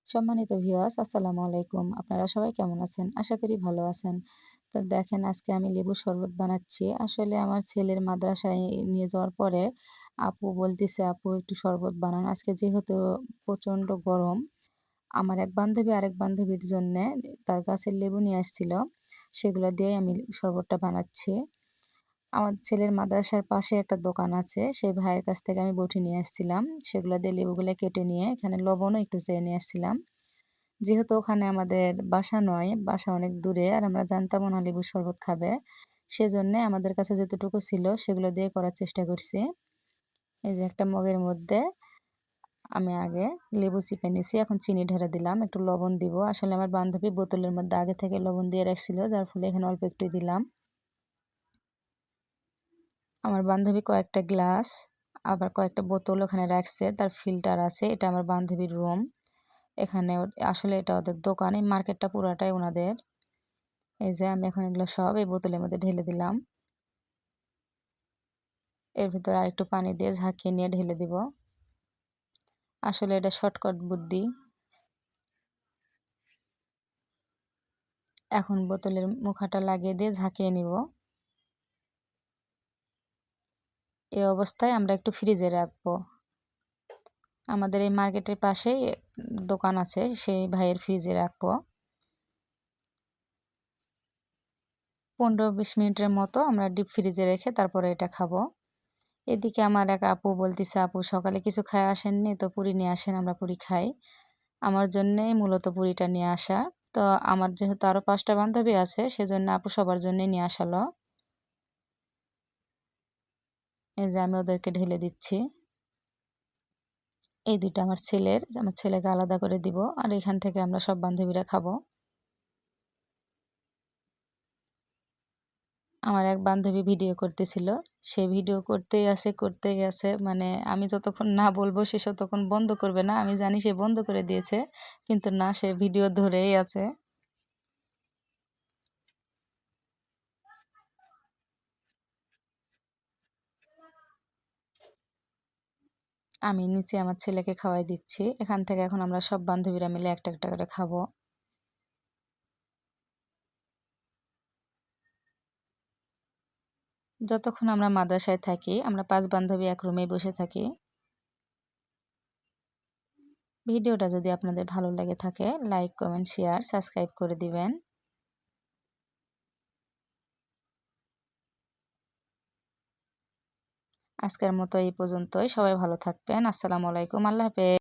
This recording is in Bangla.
সম্মানিত ভিউয়ার্স আসসালামু আলাইকুম। আপনারা সবাই কেমন আছেন? আশা করি ভালো আছেন। তো দেখেন আজকে আমি লেবুর শরবত বানাচ্ছি। আসলে আমার ছেলের মাদ্রাসায় নিয়ে যাওয়ার পরে আপু বলতেছে, "আপু একটু শরবত বানান।" আজকে যেহেতু প্রচণ্ড গরম, আমার এক বান্ধবী আরেক বান্ধবীর জন্যে তার গাছের লেবু নিয়ে আসছিল। সেগুলো দিয়েই আমি শরবতটা বানাচ্ছি। আমার ছেলের মাদ্রাসার পাশে একটা দোকান আছে। সেই ভাইয়ের কাছ থেকে আমি বটি নিয়ে আসছিলাম। সেগুলো দিয়ে লেবুগুলো কেটে নিয়ে এখানে লবণও একটু চেয়ে নিয়ে আসছিলাম। যেহেতু ওখানে আমাদের বাসা নয়, বাসা অনেক দূরে আর আমরা জানতামও না লেবুর শরবত খাবে। সেজন্যে আমাদের কাছে যতটুকু ছিল সেগুলো দিয়ে করার চেষ্টা করছি। এই যে একটা মগের মধ্যে আমি আগে লেবু চিপে নিছি। এখন চিনি ঢেলে দিলাম। একটু লবণ দিব। আসলে আমার বান্ধবী বোতলের মধ্যে আগে থেকে লবণ দিয়ে রাখছিল, যার ফলে এখানে অল্প একটুই দিলাম। আমার বান্ধবী কয়েকটা গ্লাস আবার কয়েকটা বোতল ওখানে রাখছে। তার ফিল্টার আছে। এটা আমার বান্ধবীর রুম। এখানে আসলে এটা ওদের দোকান। এই মার্কেটটা পুরাটাই উনাদের। এই যে আমি এখন এগুলো সব এই বোতলের মধ্যে ঢেলে দিলাম। এর ভিতরে আরেকটু পানি দিয়ে ঝাঁকিয়ে নিয়ে ঢেলে দিব। আসলে এটা শর্টকাট বুদ্ধি। এখন বোতলের মুখাটা লাগিয়ে দিয়ে ঝাঁকিয়ে নিব। এই অবস্থায় আমরা একটু ফ্রিজে রাখবো। আমাদের এই মার্কেটের পাশেই দোকান আছে, সেই ভাইয়ের ফ্রিজে রাখবো। 15-20 মিনিটের মতো আমরা ডিপ ফ্রিজে রেখে তারপরে এটা খাবো। এদিকে আমার এক আপু বলতেছে, "আপু সকালে কিছু খায় আসেননি? তো পুরি নিয়ে আসেন, আমরা পুরি খাই।" আমার জন্যেই মূলত পুরিটা নিয়ে আসা। তো আমার যেহেতু আরও ৫ টা বান্ধবী আছে, সেজন্য আপু সবার জন্যই নিয়ে আসালো। এই যে আমি ওদেরকে ঢেলে দিচ্ছি। এই ২ টা আমার ছেলের, আমার ছেলেকে আলাদা করে দিব। আর এখান থেকে আমরা সব বান্ধবীরা খাবো। আমার এক বান্ধবী ভিডিও করতেছিল। সে ভিডিও করতেই আছে। মানে আমি যতক্ষণ না বলবো সে ততক্ষণ বন্ধ করবে না। আমি জানি সে বন্ধ করে দিয়েছে। কিন্তু না, সে ভিডিও ধরেই আছে। আমি নিচে আমার ছেলেকে খাওয়াই দিচ্ছি। এখান থেকে এখন আমরা সব বান্ধবীরা মিলে একটা, একটা করে খাবো। যতক্ষণ আমরা মাদ্রাসায় থাকি, আমরা ৫ বান্ধবী এক রুমেই বসে থাকি। ভিডিওটা যদি আপনাদের ভালো লেগে থাকে, লাইক, কমেন্ট, শেয়ার, সাবস্ক্রাইব করে দিবেন। আজকের মতো এই পর্যন্তই। সবাই ভালো থাকবেন। আসসালামু আলাইকুম। আল্লাহ হাফেজ।